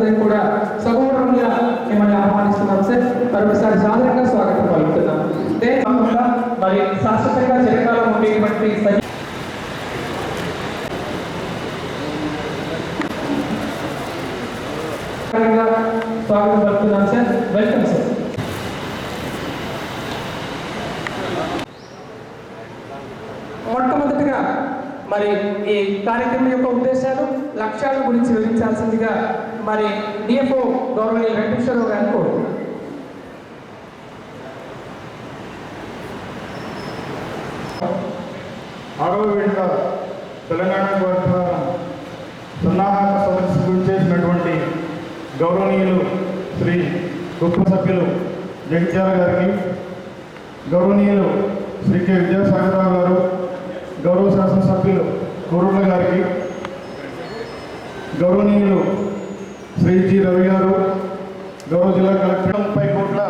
అందరికీ కూడా సగౌరవంగా మిమ్మల్ని ఆహ్వానిస్తున్నాం సార్. మరొకసారి సాధారణంగా స్వాగతం పలుకుతున్నాం. మరి శాశ్వతంగా చిరకాలం ఉండేటువంటి స్వాగతం పలుకుతున్నాం సార్. Welcome sir. మొట్టమొదటిగా మరి ఈ కార్యక్రమం యొక్క ఉద్దేశాలు లక్ష్యాల గురించి వివరించాల్సిందిగా మరి డిఎఫ్ఓ గౌరవనీయ వెంకటేశ్వరరావు గారిని కోరుతున్నాను. ఆరవ విడత తెలంగాణ సన్నాహక సదస్సుకు చేసినటువంటి గౌరవనీయులు శ్రీ గొప్ప సభ్యులు జగిత్యాల గారికి, గౌరవనీయులు శ్రీ కె విద్యాసాగరరావు గారు, గౌరవ శాసనసభ్యులు కోరుట్ల గారికి, గౌరవనీయులు శ్రీ జి రవి గారు, గౌరవ జిల్లా కలెక్టర్ 30 కోట్ల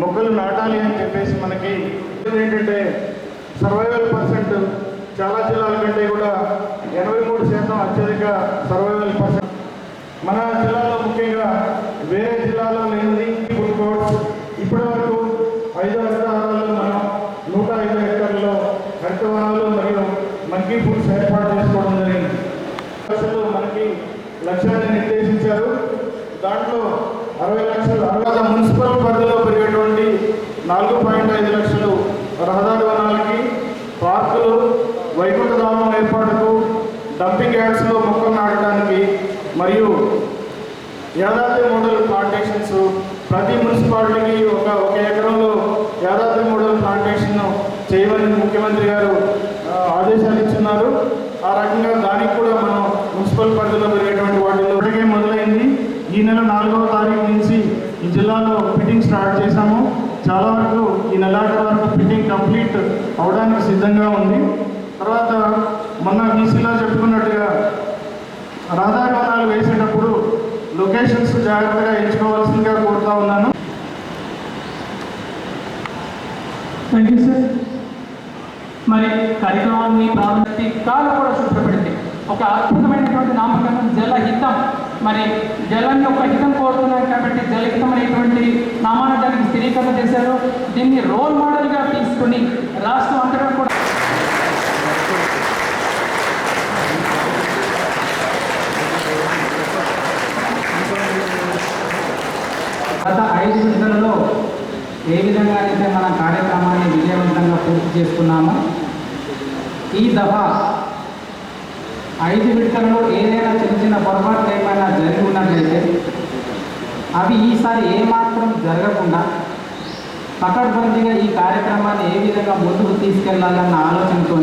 మొక్కలు నాటాలి అని చెప్పేసి మనకి ఏంటంటే సర్వైవల్ పర్సెంట్ చాలా జిల్లాల కంటే కూడా 83% అత్యధిక సర్వైవల్ పర్సెంట్ మన జిల్లాలో, ముఖ్యంగా వేరే జిల్లాలో లేనిది ఫుడ్ కోర్ట్స్. ఇప్పటి వరకు 5 హెక్టార్లలో మనం 105 హెక్టార్లలో హరితవనాలు మరియు మంకీ ఫుడ్స్ ఏర్పాటు చేసుకోవడం జరిగింది. అసలు మనకి లక్ష్యాన్ని నిర్దేశించారు. దాంట్లో 60 లక్షలు మున్సిపల్ పరిధిలో పెరిగేటువంటి 4.5 లక్షలు రహదారి వనాలకి, పార్కులు, వైకుంఠధామం ఏర్పాటుకు, డంపింగ్ యార్డ్స్లో మొక్కలు నాటడానికి మరియు యాదాద్రి మోడల్ ప్లాంటేషన్స్ ప్రతి మున్సిపాలిటీకి ఒక ఎకరంలో యాదాద్రి మోడల్ ప్లాంటేషన్ చేయమని ముఖ్యమంత్రి గారు ఆదేశాలు ఇస్తున్నారు. ఆ రకంగా దానికి కూడా మనం మున్సిపల్ పరిధిలో పెరిగేటువంటి వాటిలో ఇప్పటికే మొదలైంది. ఈ నెల 4వ తారీఖు నుంచి ఈ జిల్లాలో ఫిట్టింగ్ స్టార్ట్ చేశాము. చాలా వరకు ఈ నెలాఖరు వరకు ఫిట్టింగ్ కంప్లీట్ అవడానికి సిద్ధంగా ఉంది. తర్వాత మొన్న బీసీలో చెప్పుకున్నట్టుగా రహదారి వనాలు వేసేటప్పుడు లొకేషన్స్ జాగ్రత్తగా ఎంచుకోవాల్సిందిగా కోరుతా ఉన్నాను. Thank you sir. మరి కార్యక్రమాన్ని ప్రారంభించి కాలం కూడా శుభ్రపడింది. ఒక అద్భుతమైనటువంటి నామకరణం జలహితం. మరి జలం యొక్క హితం కోరుతున్నారు కాబట్టి జలహితం అనేటువంటి నామాన్ని దానికి స్థిరీకరణ చేశారు. దీన్ని రోల్ మోడల్గా తీసుకుని రాష్ట్రం అంతటా కూడా గత 5 విడతలలో ఏ విధంగా అయితే మన కార్యక్రమాన్ని విజయవంతంగా పూర్తి చేసుకున్నామో, ఈ దఫా 5 విడతలలో ఏదైనా చిన్న పొరపాట్లు ఏమైనా జరిగి ఉన్నట్లయితే అవి ఈసారి ఏమాత్రం జరగకుండా పకడ్బందీగా ఈ కార్యక్రమాన్ని ఏ విధంగా ముందుకు తీసుకెళ్లాలన్న ఆలోచనతో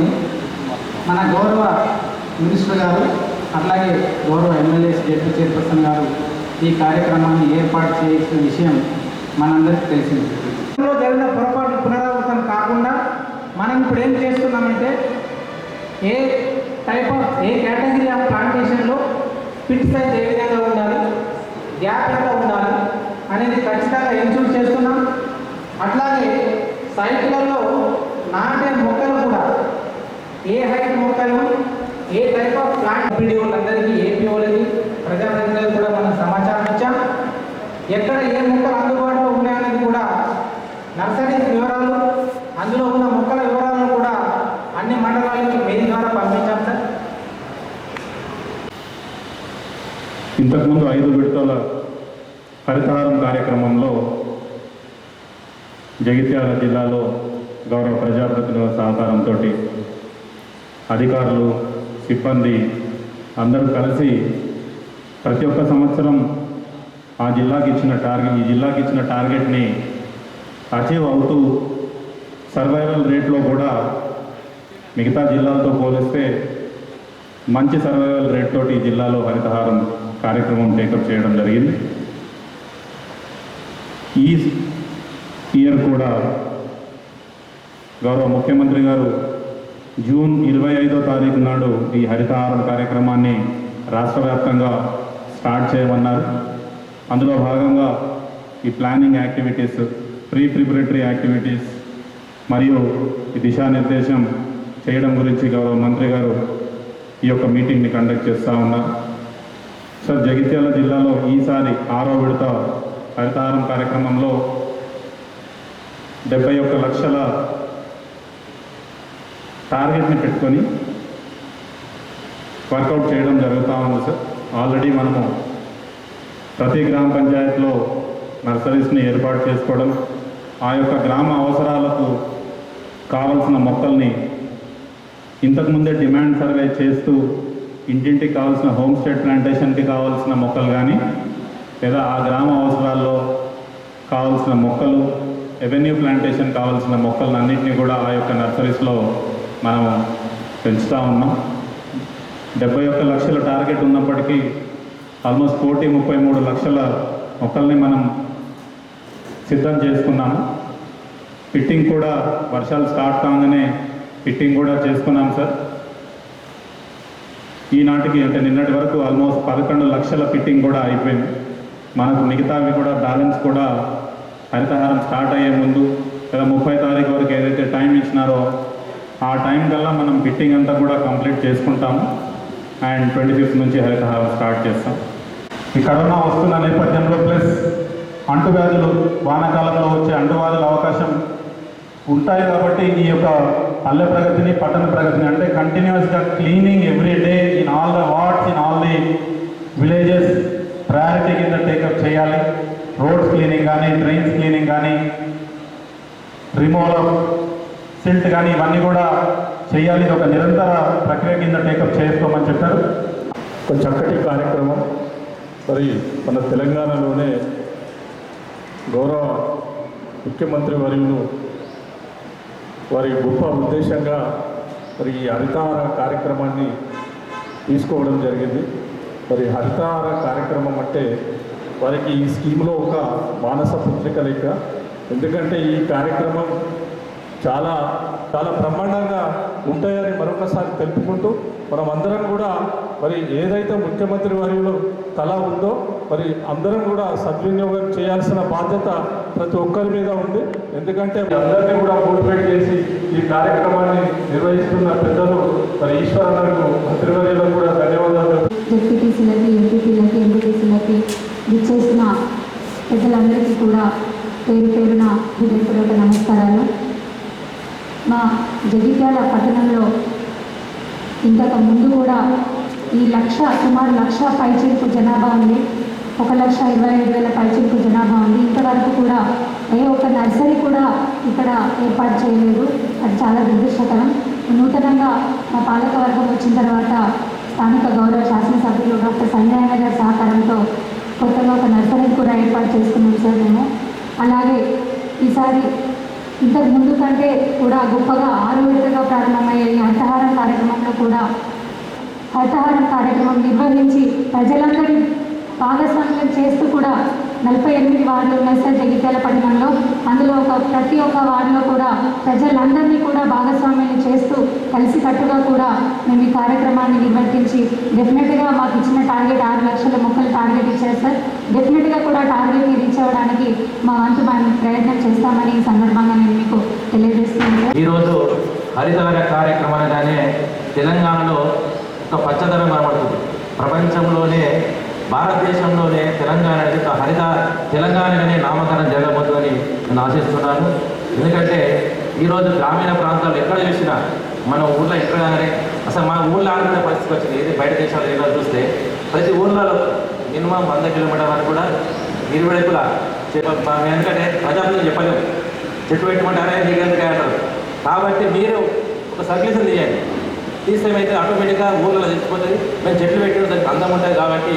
మన గౌరవ మినిస్టర్ గారు, అట్లాగే గౌరవ ఎమ్మెల్యేస్ డిప్యూటీ చైర్పర్సన్ గారు ఈ కార్యక్రమాన్ని ఏర్పాటు చేసిన విషయం మనందరికీ తెలిసింది. జరిగిన పొరపాట్లు పునరావృతం కాకుండా మనం ఇప్పుడు ఏం చేస్తున్నామంటే ఏ కేటగిరీ ఆఫ్ ప్లాంటేషన్లో పిట్ సైజ్ ఏ విధంగా ఉండాలి, గ్యాప్ ఎంత ఉండాలి అనేది ఖచ్చితంగా ఎన్షూర్ చేస్తున్నాం. అట్లాగే సైట్లలో నాటే మొక్కలు కూడా ఏ హైట్ మొక్కలు, ఏ టైప్ ఆఫ్ ప్లాంట్ పీడిఓలందరికీ, ఏపీఓలకి, ప్రజాప్రతినిధులకు కూడా మనం సమాచారం ఇచ్చాం. ఎక్కడ ఏ మొక్కలు అందుబాటులో ఉన్నాయనేది కూడా నర్సరీ వివరాలు, అందులో ఉన్న మొక్కల వివరాలను కూడా అన్ని మండలాలకి మెయిల్ ద్వారా పంపించాం సార్. ఇంతకుముందు 5 విడతల హరితహారం కార్యక్రమంలో జగిత్యాల జిల్లాలో గౌరవ ప్రజాప్రతినిధుల సహకారంతో అధికారులు, సిబ్బంది అందరూ కలిసి ప్రతి ఒక్క సంవత్సరం ఈ జిల్లాకి ఇచ్చిన టార్గెట్ని అచీవ్ అవుతూ సర్వైవల్ రేట్లో కూడా మిగతా జిల్లాలతో పోలిస్తే మంచి సర్వైవల్ రేట్ తోటి ఈ జిల్లాలో హరితహారం కార్యక్రమం టేకప్ చేయడం జరిగింది. ఈ ఇయర్ కూడా గౌరవ ముఖ్యమంత్రి గారు జూన్ 25వ తారీఖు నాడు ఈ హరితహారం కార్యక్రమాన్ని రాష్ట్ర వ్యాప్తంగా స్టార్ట్ చేయమన్నారు. అందులో భాగంగా ఈ ప్లానింగ్ యాక్టివిటీస్, ప్రిపరేటరీ యాక్టివిటీస్ మరియు ఈ దిశానిర్దేశం చేయడం గురించి గౌరవ మంత్రి గారు ఈ యొక్క మీటింగ్ని కండక్ట్ చేస్తూ ఉన్నారు. సో సార్ జగిత్యాల జిల్లాలో ఈసారి 6వ విడత హరితహారం కార్యక్రమంలో 71 లక్షల టార్గెట్ని పెట్టుకొని వర్కౌట్ చేయడం జరుగుతూ ఉంది సార్. ఆల్రెడీ మనము ప్రతి గ్రామ పంచాయతీలో నర్సరీస్ని ఏర్పాటు చేసుకోవడం, ఆ యొక్క గ్రామ అవసరాలకు కావలసిన మొక్కల్ని ఇంతకుముందే డిమాండ్ సర్వే చేస్తూ ఇంటింటికి కావాల్సిన హోమ్ స్టే ప్లాంటేషన్కి కావాల్సిన మొక్కలు కానీ, లేదా ఆ గ్రామ అవసరాల్లో కావాల్సిన మొక్కలు, ఎవెన్యూ ప్లాంటేషన్ కావాల్సిన మొక్కలను అన్నింటినీ కూడా ఆ యొక్క నర్సరీస్లో మనం పెంచుతూ ఉన్నాం. 71 లక్షల టార్గెట్ ఉన్నప్పటికీ ఆల్మోస్ట్ 1,33 లక్షల మొక్కల్ని మనం సిద్ధం చేసుకున్నాము. ఫిట్టింగ్ కూడా వర్షాలు స్టార్ట్ కాగానే ఫిట్టింగ్ కూడా చేసుకున్నాం సార్. ఈనాటికి అంటే నిన్నటి వరకు ఆల్మోస్ట్ 11 లక్షల ఫిట్టింగ్ కూడా అయిపోయింది. మనకు మిగతావి కూడా బ్యాలెన్స్ కూడా హరితహారం స్టార్ట్ అయ్యే ముందు లేదా 30 తారీఖు వరకు ఏదైతే టైం ఇచ్చినారో ఆ టైం కల్లా మనం ఫిట్టింగ్ అంతా కూడా కంప్లీట్ చేసుకుంటాము. అండ్ 25th నుంచి హరితహారం స్టార్ట్ చేస్తాం. ఈ కరోనా వస్తున్న నేపథ్యంలో ప్లస్ అంటువ్యాధులు, వానాకాలంలో వచ్చే అంటువ్యాధుల అవకాశం ఉంటాయి కాబట్టి ఈ యొక్క పల్లె ప్రగతిని, పట్టణ ప్రగతిని అంటే కంటిన్యూస్గా cleaning every day in all the wards, in all the villages priority కింద టేకప్ చేయాలి. రోడ్స్ క్లీనింగ్ కానీ, డ్రైన్స్ క్లీనింగ్ కానీ, రిమూవల్ ఆఫ్ సిల్ట్ కానీ ఇవన్నీ కూడా చేయాలి. ఇది ఒక నిరంతర ప్రక్రియ కింద టేకప్ చేసుకోమని చెప్పారు. ఒక చక్కటి కార్యక్రమం. మరి మన తెలంగాణలోనే గౌరవ ముఖ్యమంత్రి వర్యులు వారి గొప్ప ఉద్దేశంగా మరి ఈ హరితహార కార్యక్రమాన్ని తీసుకోవడం జరిగింది. మరి హరితహార కార్యక్రమం అంటే వారికి ఈ స్కీమ్లో ఒక మానస పుత్రిక లెక్క. ఎందుకంటే ఈ కార్యక్రమం చాలా చాలా బ్రహ్మాండంగా ఉంటాయని మరొకసారి తెలుపుకుంటూ మనం అందరం కూడా మరి ఏదైతే ముఖ్యమంత్రి వర్యులు తల ఉందో మరి అందరం కూడా సద్వినియోగం చేయాల్సిన బాధ్యత ప్రతి ఒక్కరి మీద ఉంది. ఎందుకంటే అందరినీ కూడా మోటివేట్ చేసి ఈ కార్యక్రమాన్ని నిర్వహిస్తున్న పెద్దలు మరి ఈశ్వరన్నకు మంత్రివర్యులకు కూడా ధన్యవాదాలు. జెడ్పీటీసీలకి, ఎంపీటీలకి, ఎంపీటీసీలకి విచ్చేసిన పెద్దలందరికీ కూడా పేరు పేరున హృదయపూర్వక నమస్కారాలు. మా జగిత్యాల పట్టణంలో ఇంతకు ముందు కూడా ఈ సుమారు 1,00,000 పైచిలుకు జనాభా ఉంది. 1,25,000 పైచిలుకు జనాభా ఉంది. ఇంతవరకు కూడా ఏ ఒక్క నర్సరీ కూడా ఇక్కడ ఏర్పాటు చేయలేదు. అది చాలా దురదృష్టకరం. నూతనంగా మా పాలకవర్గం వచ్చిన తర్వాత స్థానిక గౌరవ శాసనసభ్యులు డాక్టర్ సంజయ్ గారి సహకారంతో కొత్తగా ఒక నర్సరీని కూడా ఏర్పాటు చేసుకున్నాం సార్ మేము. అలాగే ఈసారి ఇంతకు ముందు కంటే కూడా గొప్పగా 6వ విడతగా ప్రారంభమయ్యే ఈ హరితహారం కార్యక్రమంలో కూడా హరితహారం కార్యక్రమం నిర్వహించి ప్రజలందరినీ భాగస్వామ్యం చేస్తూ కూడా 48 వార్డులు ఉన్నాయి సార్ జగిత్యాల పట్టణంలో. అందులో ప్రతి ఒక్క వార్డులో కూడా ప్రజలందరినీ కూడా భాగస్వామ్యం చేస్తూ కలిసికట్టుగా కూడా మేము ఈ కార్యక్రమాన్ని నిర్వర్తించి డెఫినెట్గా మాకు ఇచ్చిన టార్గెట్ 6 లక్షల మొక్కలు టార్గెట్ ఇచ్చారు సార్. డెఫినెట్గా కూడా టార్గెట్ని రీచ్ అవ్వడానికి మా వంతు మనం ప్రయత్నం చేస్తామని ఈ సందర్భంగా నేను మీకు తెలియజేస్తున్నాను. ఈరోజు హరితహార కార్యక్రమం అనగానే తెలంగాణలో ఒక పచ్చదనం కనబడుతుంది. ప్రపంచంలోనే భారతదేశంలోనే తెలంగాణ అనేది ఒక తెలంగాణనే నామకరణం జరగబోతుందని నేను ఆశిస్తున్నాను. ఎందుకంటే ఈరోజు గ్రామీణ ప్రాంతాల్లో ఎక్కడ చూసినా మన ఊళ్ళో ఎక్కడగానే అసలు మన ఊళ్ళో ఆడుకునే పరిస్థితి వచ్చింది. ఏది బయట దేశాలు ఏదో చూస్తే ప్రతి ఊళ్ళలో మినిమం 100 కిలోమీటర్ల వరకు కూడా ఇరువైపులా ఎందుకంటే ప్రజాప్రతినిధులు చెప్పలేము. చెట్టు పెట్టమంటారే నీళ్ళందుకే అంటారు. కాబట్టి మీరు ఒక సర్క్యులేషన్ తీయండి. తీసేమైతే ఆటోమేటిక్గా ఊళ్ళలో తెలిసిపోతుంది. మేము చెట్లు పెట్టిన దానికి అందం ఉంటుంది. కాబట్టి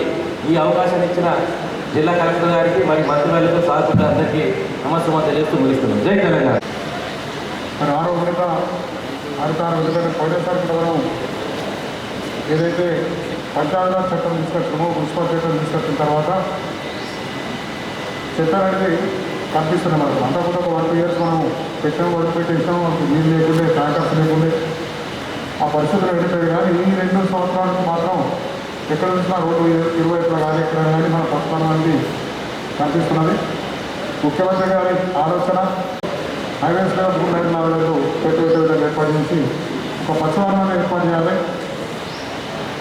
ఈ అవకాశం ఇచ్చిన జిల్లా కలెక్టర్ గారికి మరి మంత్రులకు సాధించిన అందరికీ నమస్కారం తెలియజేస్తూ ముగిస్తున్నాం. జై తెలంగాణ. మరి 6వ విడత హరితహారం ఎందుకంటే పోయినసారి మనం ఏదైతే పంచాయతీరాజ్ చట్టం తీసుకొచ్చామో, మున్సిపల్ చట్టం తీసుకొచ్చిన తర్వాత చెత్త అనేది కనిపిస్తున్నాం. మనకు అంతా కూడా ఒక 1-2 ఇయర్స్ మనం పెట్టాము, వర్క్ పెట్టేసాము. మనకు నీళ్ళు లేకుండే, ట్యాంకర్స్ లేకుండే ఆ పరిస్థితులు వెళ్ళిపోయాయి. కానీ ఈ 2 సంవత్సరాలకు మాత్రం ఎక్కడ చూసినా రోడ్డు ఇరువైపులా కానీ ఎక్కడ కానీ మన పచ్చదనం అనేది కనిపిస్తున్నది. ముఖ్యమంత్రి గారి ఆలోచన హైవేస్ మీద 3 లైన్ 4 లైన్లు పెద్ద ఏర్పాటు చేసి ఒక పచ్చదనాన్ని ఏర్పాటు చేయాలి.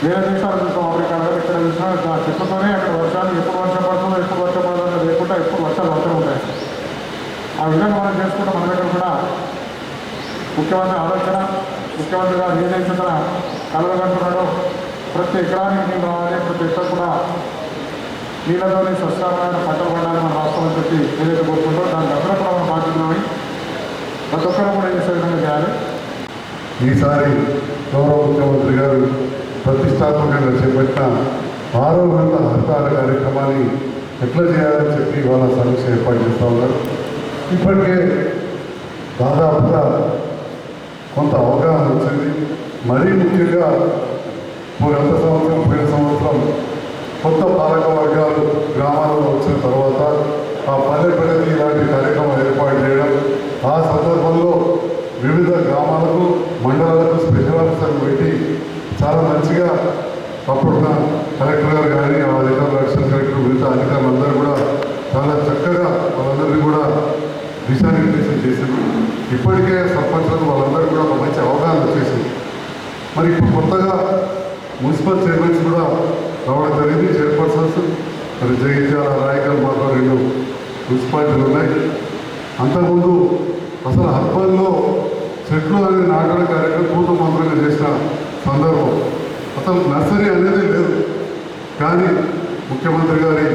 వేరే దేశాలు చూసాం, అమెరికా ఇక్కడ చూసినా చెట్లతోనే అక్కడ వర్షాలు ఎప్పుడు వర్షం పడుతుందో ఎప్పుడు వర్షం పడుతుందో లేకుండా ఎప్పుడు వర్షాలు పడుతూ ఉంటాయి. ఆ విధంగా మనం చేసుకుంటే మన దగ్గర కూడా ముఖ్యమంత్రి ఆలోచన, ముఖ్యమంత్రి గారు ఏదైతే తన కలగంటున్నాడో ప్రతి ఎకరానికి నీళ్ళు రావాలి, ప్రతి ఎక్కడ కూడా నీళ్ళతోనే స్వచ్ఛమైన పంటలు పండాలి మన రాష్ట్రం అని చెప్పి ఏదైతే కోరుకుంటో దానికి అందరూ కూడా మనం బాధ్యతలు ప్రతి ఒక్కరు కూడా చేసే విధంగా చేయాలి. ఈసారి గౌరవ ముఖ్యమంత్రి గారు ప్రతిష్టాత్మకంగా చేపట్టిన 6వ విడత హరితహార కార్యక్రమాన్ని ఎట్లా చేయాలని చెప్పి వాళ్ళ సమీక్ష ఏర్పాటు చేస్తూ ఉన్నారు. ఇప్పటికే దాదాపుగా కొంత అవగాహన వచ్చింది. మరీ ముఖ్యంగా గత సంవత్సరం పోయిన సంవత్సరం కొత్త పాలక వర్గాలు గ్రామాలలో వచ్చిన తర్వాత ఆ పల్లె ప్రగతి ఇలాంటి కార్యక్రమం ఏర్పాటు చేయడం, ఆ సందర్భంలో వివిధ గ్రామాలకు మండలాలకు స్పెషల్ ఆఫీసర్లు పెట్టి చాలా మంచిగా అప్పుడున్న కలెక్టర్ గారు కానీ ఆ అధికారులు అడిషనల్ కలెక్టర్ మిగతా అధికారులందరూ కూడా చాలా చక్కగా వాళ్ళందరినీ కూడా దిశానిర్దేశం చేసింది. ఇప్పటికే సర్పంచులకు వాళ్ళందరూ కూడా ఒక మంచి అవగాహన వచ్చేసింది. మరి ఇప్పుడు కొత్తగా మున్సిపల్ చైర్మన్స్ కూడా రావడం జరిగింది, చైర్పర్సన్స్. మరి జగిత్యాల, రాయకల్ మాకు 2 మున్సిపాలిటీలు ఉన్నాయి. అంతకుముందు అసలు అర్బన్లో చెట్లు అనేది నాటడం కార్యక్రమం పూర్వ మంత్రంగా చేసిన సందర్భం, అసలు నర్సరీ అనేది లేదు. కానీ ముఖ్యమంత్రి గారి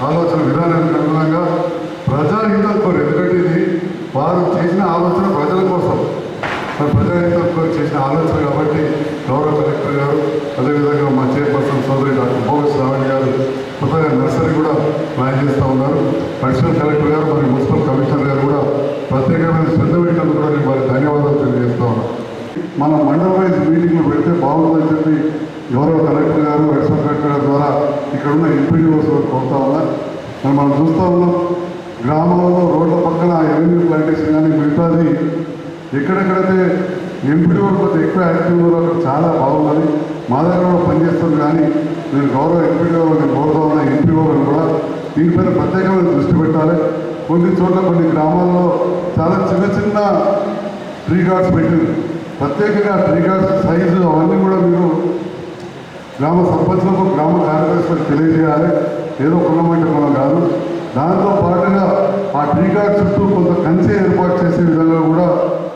ఆలోచన విధానానికి అనుగుణంగా ప్రజాహితం కోరు, ఎందుకంటే ఇది వారు చేసిన ఆలోచన ప్రజల కోసం, మరి ప్రజాహితం కోరి చేసిన ఆలోచన కాబట్టి గౌరవ కలెక్టర్ గారు, అదేవిధంగా మా చైర్పర్సన్ సోదరి డాక్టర్ భోగస్ రావణి గారు కొత్తగా నర్సరీ కూడా ప్లాన్ చేస్తూ ఉన్నారు. అడిషనల్ కలెక్టర్ గారు మరియు మున్సిపల్ కమిషనర్ గారు కూడా ప్రత్యేకమైన శ్రద్ధ పెట్టినందుకు కూడా నేను వారికి ధన్యవాదాలు తెలియజేస్తా ఉన్నాను. మనం మండల వైజ్ మీటింగ్లు పెడితే బాగుంటుందని చెప్పి గౌరవ కలెక్టర్ గారు, అడిషనల్ కలెక్టర్ గారి ద్వారా ఇక్కడున్న ఎంపీడీఓస్ కోరుతా ఉన్నారు. మరి మనం చూస్తూ ఉన్నాం గ్రామాలలో రోడ్ల పక్కన ఎవెన్యూ ప్లాంటేషన్ కానీ మిగతాది ఎక్కడెక్కడైతే ఎంపీడీఓ కొంచెం ఎక్కువ యాక్టివ్ అక్కడ చాలా బాగున్నది. మా దగ్గర కూడా పనిచేస్తుంది. కానీ నేను గౌరవ ఎంపీడీఓ నేను కోరుతా ఉన్న ఎంపీఓలను కూడా దీనిపైన ప్రత్యేకమైన దృష్టి పెట్టాలి. కొన్ని చోట్ల కొన్ని గ్రామాల్లో చాలా చిన్న చిన్న ట్రీ గార్డ్స్ పెట్టింది. ప్రత్యేకంగా ట్రీ గార్డ్స్ సైజు అవన్నీ కూడా మీరు గ్రామ సర్పంచులకు, గ్రామ కార్యదర్శులకు తెలియజేయాలి. ఏదో కొనమంటే మనం కాదు. దాంతో పాటుగా ఆ ట్రీ గార్డ్ చుట్టూ కొంత కంచె ఏర్పాటు చేసే విధంగా కూడా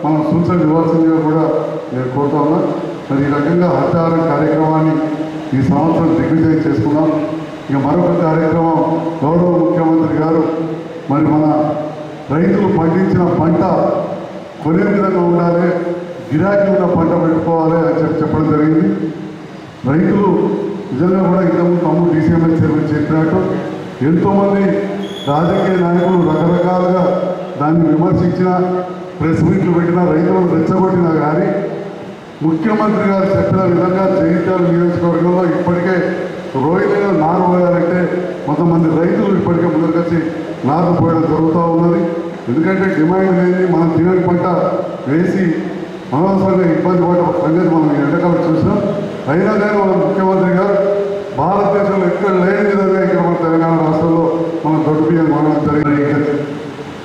మనం సూచనలు ఇవ్వాల్సిందిగా కూడా నేను కోరుతా ఉన్నా. మరి ఈ రకంగా హరితహార కార్యక్రమాన్ని ఈ సంవత్సరం దిగ్విజయం చేసుకున్నాం. ఇక మరొక కార్యక్రమం గౌరవ ముఖ్యమంత్రి గారు మరి మన రైతులు పండించిన పంట కొనే విధంగా ఉండాలి, గిరాకీ ఉన్న పంట పెట్టుకోవాలి అని చెప్పడం జరిగింది. రైతులు నిజంగా కూడా ఇంతకుముందు తమ్ముడు డీసీఎంఎస్ చైర్మన్ చెప్పినట్టు ఎంతోమంది రాజకీయ నాయకులు రకరకాలుగా దాన్ని విమర్శించిన, ప్రెస్ మీట్లు పెట్టినా, రైతులను రెచ్చగొట్టినా కానీ ముఖ్యమంత్రి గారు చెప్పిన విధంగా జగిత్యాల నియోజకవర్గంలో ఇప్పటికే రోహిణిలో నారు పోయాలంటే కొంతమంది రైతులు ఇప్పటికే ముందుకొచ్చి నారు పోయడం జరుగుతూ ఉన్నది. ఎందుకంటే డిమాండ్ లేని మనం తినని పంట వేసి అనవసరంగా ఇబ్బంది పడ్డ సంగతి మనం ఎండకాలం చూసినాం. అయినా కానీ మన ముఖ్యమంత్రి గారు భారతదేశంలో ఎక్కడ లేని విధంగా ఇక్కడ మన తెలంగాణ రాష్ట్రంలో మనం దొడ్డు బియ్యం కొనడం జరిగింది.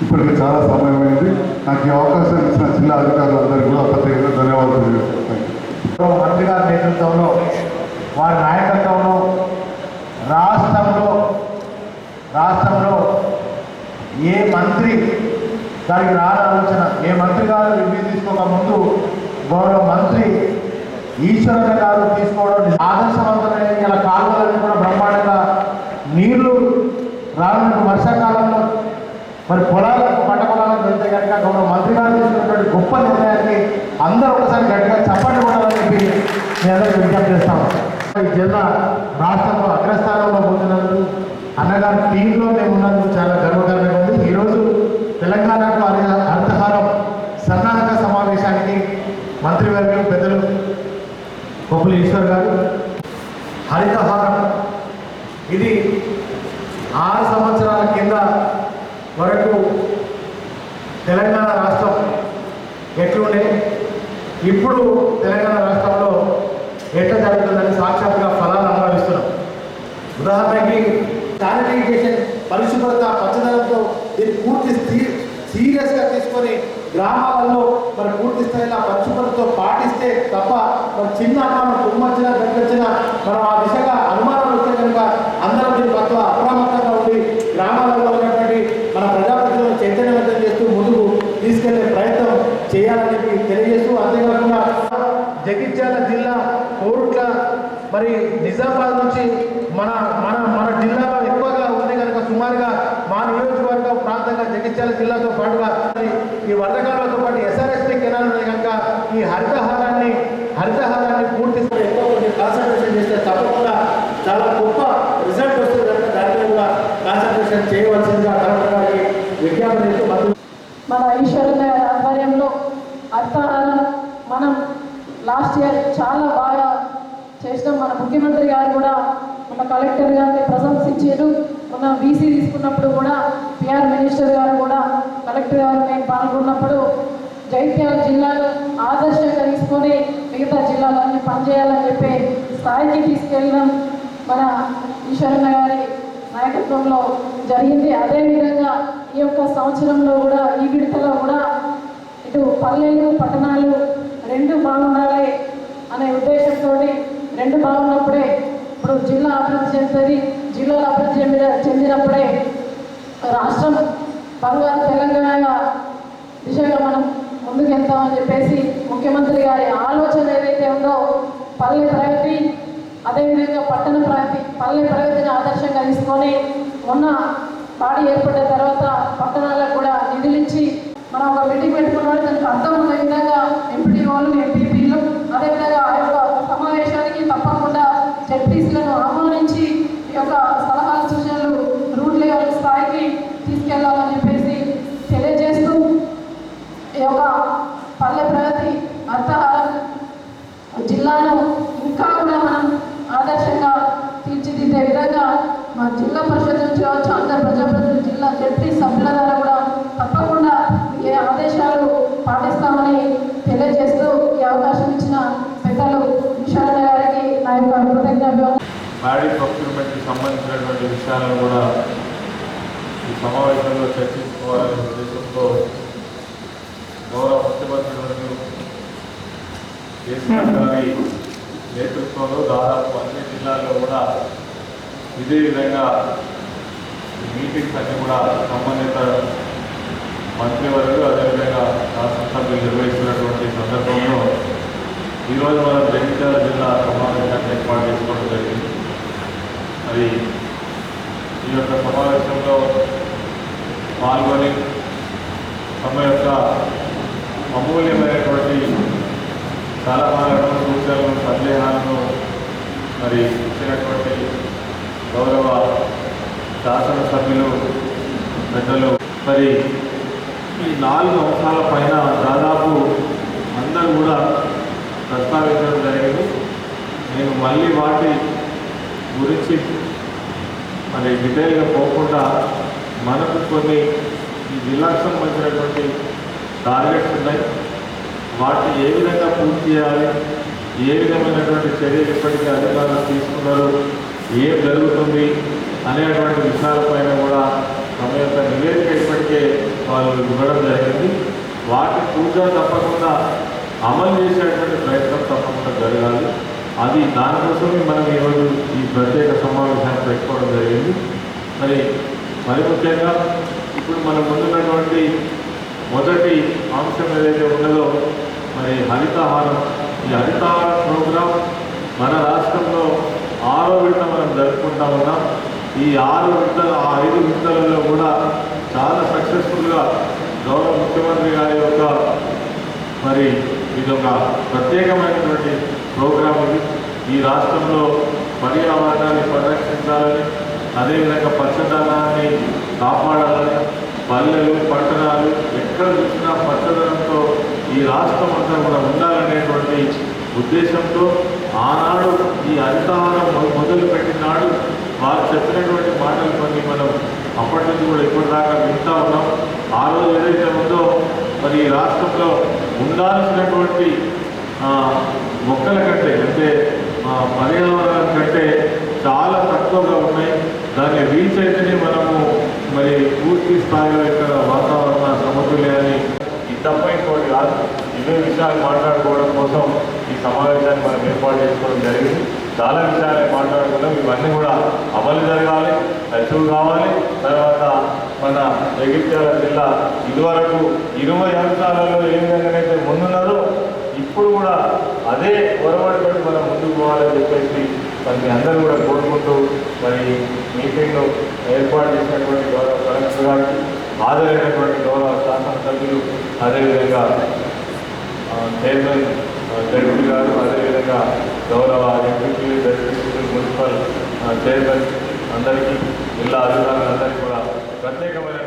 ఇప్పటికే చాలా సమయమైంది. నాకు ఈ అవకాశం ఇచ్చిన జిల్లా అధికారులందరికీ కూడా ప్రత్యేకంగా ధన్యవాదాలు తెలియజేస్తాను. మంత్రి గారి నేతృత్వంలో, వారి నాయకత్వంలో రాష్ట్రంలో ఏ మంత్రి దానికి ఆలోచన, ఏ మంత్రి గారు రివ్యూ తీసుకోక ముందు గౌరవ మంత్రి ఈశ్వరన్న గారు తీసుకోవడం ఆదర్శవంతమైన ఇలా కాలువలన్నీ కూడా బ్రహ్మాండంగా నీళ్లు రానున్న వర్షాకాలంలో మరి పొలాలకు, పంట పొలాలకు వెళ్తే కనుక గౌరవ మంత్రి గారు తీసుకున్నటువంటి గొప్ప నిర్ణయాన్ని అందరూ ఒకసారి గట్టిగా చప్పట్లు కొట్టాలని చెప్పి నేను అందరికీ విజ్ఞప్తి చేస్తాను. ఈ జిల్లా రాష్ట్రంలో అగ్రస్థానంలో పోతున్నందుకు, అన్నగారి టీంలో మేము ఉన్నందుకు చాలా గర్వకారంగా ఉంది. ఈరోజు తెలంగాణకు హరితహారం సన్నాహక సమావేశానికి మంత్రివర్యులు పెద్దలు కొప్పుల ఈశ్వర్ గారు, హరితహారం ఇది 6 సంవత్సరాల కింద వరకు తెలంగాణ రాష్ట్రం ఎట్లుండే, ఇప్పుడు తెలంగాణ రాష్ట్రంలో ఎట్లా జరుగుతుందని సాక్షాత్గా ఫలాలు అనుభవిస్తున్నాం. ఉదాహరణకి శానిటైజేషన్, పరిశుభ్రత, పచ్చదనంతో దీన్ని పూర్తి సీరియస్గా తీసుకొని గ్రామాలలో మరి పూర్తి స్థాయిలో పరిశుభ్రతతో పాటిస్తే తప్ప మరి చిన్న మన తుమ్మొచ్చినా దగ్గొచ్చినా మనం ఆ దిశగా అనుమానాలు వస్తే కనుక అందరం దీని పట్ల అప్రమత్తంగా ఉండి గ్రామాలలో ఉన్నటువంటి మన ప్రజాప్రతినిధులను చైతన్యవంతం చేస్తూ ముందుకు తీసుకెళ్లే ప్రయత్నం చేయాలని చెప్పి తెలియజేస్తూ, అంతేకాకుండా జగిత్యాల జిల్లా కోరుట్ల మరి నిజామాబాద్ నుంచి మన మన మన జిల్లాలో ఎక్కువగా ఉంది కనుక సుమారుగా మా నియోజకవర్గ ప్రాంతంగా జగిత్యాల జిల్లాతో పాటుగా ఈ వరదకాలతో పాటు ఎస్ఆర్ఎస్టీ కెనాల్ ఉన్నాయి కనుక ఈ హరితహారాన్ని పూర్తి ఎక్కువ కాన్సన్ట్రేషన్ చేస్తే తప్పకుండా చాలా గొప్ప రిజల్ట్ వస్తుంది కనుక దాని మీద కూడా కాన్సన్ట్రేషన్ చేయవలసిందిగా కలెక్టర్ గారికి విజ్ఞాపన చేస్తూ మన ఈశ్వరుని ఆధ్వర్యంలో హరితహారం మనం లాస్ట్ ఇయర్ చాలా బాగా చేసినాం. మన ముఖ్యమంత్రి గారు కూడా మన కలెక్టర్ గారిని ప్రశంసించారు. మన బీసీ తీసుకున్నప్పుడు కూడా పిఆర్ మినిస్టర్ గారు కూడా కలెక్టర్ గారు నేను పాల్గొన్నప్పుడు జగిత్యాల జిల్లాను ఆదర్శంగా తీసుకొని మిగతా జిల్లాలన్నీ పనిచేయాలని చెప్పి స్థాయికి తీసుకెళ్ళడం మన ఈశ్వరన్న గారి నాయకత్వంలో జరిగింది. అదేవిధంగా ఈ యొక్క సంవత్సరంలో కూడా ఈ విడతలో కూడా ఇటు పల్లెలు పట్టణాలు రెండు బాగుండాలి అనే ఉద్దేశంతో రెండు బాగున్నప్పుడే ఇప్పుడు జిల్లా అభివృద్ధి చెందుతుంది. జిల్లాలో అభివృద్ధి చెందినప్పుడే రాష్ట్రం బంగారు తెలంగాణ దిశగా మనం ముందుకు వెళ్తామని చెప్పేసి ముఖ్యమంత్రి గారి ఆలోచన ఏదైతే ఉందో పల్లె ప్రగతి, అదేవిధంగా పట్టణ ప్రగతి, పల్లె ప్రగతిని ఆదర్శంగా తీసుకొని మొన్న పాడి ఏర్పడిన తర్వాత పట్టణాలకు కూడా నిధులించి మనం ఒక మీటింగ్ పెట్టుకున్నాడు. దానికి అర్థం ఉన్న విధంగా ఎంపీడీఓలు, ఎంపీపీలు, అదేవిధంగా ఆ యొక్క సమావేశానికి తప్పకుండా జడ్పీసీలను ఆహ్వానించి ఈ యొక్క సలహాలు సూచనలు రూట్ లెవెల్ స్థాయికి తీసుకెళ్లాలని చెప్పేసి తెలియజేస్తూ ఈ యొక్క పల్లె ప్రగతి హరితహారం జిల్లాను ఇంకా కూడా మనం ఆదర్శంగా తీర్చిదిద్దే విధంగా మా జిల్లా పరిషత్ నుంచి కావచ్చు, అందరు ప్రజాప్రతినిధులు, జిల్లా జడ్పీ సభ్యుల ద్వారా కూడా తప్పకుండా ఏ ఆదేశాలు పాటిస్తామని తెలియజేస్తూ ఈ అవకాశం ఇచ్చిన పెద్దలు ఈశ్వరన్న గారికి నా యొక్క కృతజ్ఞతలు. ప్యాడీ ప్రొక్యూర్మెంట్కి సంబంధించినటువంటి విషయాలను కూడా ఈ సమావేశంలో చర్చించుకోవాలనే ఉద్దేశంతో గౌరవ ముఖ్యమంత్రి వర్యులు కేసీఆర్ గారి నేతృత్వంలో దాదాపు అన్ని జిల్లాల్లో కూడా ఇదే విధంగా మీటింగ్స్ అన్ని కూడా సంబంధిత మంత్రివర్యులు అదేవిధంగా శాసనసభ్యులు నిర్వహిస్తున్నటువంటి సందర్భంలో ఈరోజు మనం జగిత్యాల జిల్లా సమావేశాన్ని ఏర్పాటు చేసుకోవడం జరిగింది. మరి ఈ యొక్క సమావేశంలో పాల్గొని తమ యొక్క అమూల్యమైనటువంటి సలహాలను, సూచనలను, సందేహాలను మరి ఇచ్చినటువంటి గౌరవ శాసనసభ్యులు పెద్దలు మరి ఈ 4 అంశాల పైన దాదాపు అందరూ కూడా ప్రస్తావించడం జరిగింది. నేను మళ్ళీ వాటి గురించి మరి డీటెయిల్గా పోకుండా మనకు కొన్ని ఈ జిల్లాకు సంబంధించినటువంటి టార్గెట్స్ ఉన్నాయి. వాటిని ఏ విధంగా పూర్తి చేయాలి, ఏ విధమైనటువంటి చర్యలు ఇప్పటికీ అధికారులు తీసుకున్నారు, ఏం జరుగుతుంది అనేటువంటి విషయాలపైన కూడా తమ యొక్క నివేదిక ఇప్పటికే వాళ్ళు ఇవ్వడం జరిగింది. వాటిని పూర్తిగా తప్పకుండా అమలు చేసేటువంటి ప్రయత్నం తప్పకుండా జరగాలి. అది దానికోసమే మనం ఈరోజు ఈ ప్రత్యేక సమావేశాన్ని పెట్టుకోవడం జరిగింది. మరి ముఖ్యంగా ఇప్పుడు మనం ముందున్నటువంటి మొదటి అంశం ఏదైతే ఉన్నదో మరి హరితహారం. ఈ హరితహారం ప్రోగ్రాం మన రాష్ట్రంలో 6వ విడత మనం జరుపుకుంటా ఉన్నాం. ఈ 5 విడతలలో కూడా చాలా సక్సెస్ఫుల్గా గౌరవ ముఖ్యమంత్రి గారి యొక్క మరి ఇదొక ప్రత్యేకమైనటువంటి ప్రోగ్రాం ఇది. ఈ రాష్ట్రంలో పర్యావరణాన్ని పరిరక్షించాలని, అదేవిధంగా పచ్చదనాన్ని కాపాడాలని, పల్లెలు పట్టణాలు ఎక్కడ చూసినా పచ్చదనంతో ఈ రాష్ట్రం అంతా కూడా ఉండాలనేటువంటి ఉద్దేశంతో ఆనాడు ఈ హరితహారం మొదలుపెట్టిన నాడు వారు చెప్పినటువంటి మాటలు కొన్ని మనం అప్పటి నుంచి కూడా ఇప్పటిదాకా వింటూ ఉన్నాం. ఆ రోజు ఏదైతే ఉందో మరి ఈ రాష్ట్రంలో ఉండాల్సినటువంటి మొక్కల కంటే అంటే పర్యావరణం కంటే చాలా తక్కువగా ఉన్నాయి. దాన్ని రీచ్ అయితేనే మనము మరి పూర్తి స్థాయిలో ఇక్కడ వాతావరణ సమతుల్యాన్ని తప్ప ఇంకోటి కాదు. ఇవే విషయాలు మాట్లాడుకోవడం కోసం ఈ సమావేశాన్ని మనం ఏర్పాటు చేసుకోవడం జరిగింది. చాలా విషయాలు మాట్లాడుకున్నాం. ఇవన్నీ కూడా అమలు జరగాలి, అచీవ్ కావాలి. తర్వాత మన జగిత్యాల జిల్లా ఇదివరకు 20 అంశాలలో ఏ విధంగానైతే ముందున్నారో ఇప్పుడు కూడా అదే ఒరవడిపడి మనం ముందుకు పోవాలని చెప్పేసి మరి అందరూ కూడా కోరుకుంటూ మరి మీటింగ్ను ఏర్పాటు చేసినటువంటి గౌరవ కలెక్టర్ గారికి, హాజరైనటువంటి గౌరవ శాసనసభ్యులు, అదేవిధంగా చైర్మన్ జడ్పీ గారు, అదేవిధంగా గౌరవ ఎంపీపీ మున్సిపల్ చైర్మన్ అందరికీ, జిల్లా అధికారులందరికీ కూడా ప్రత్యేకమైన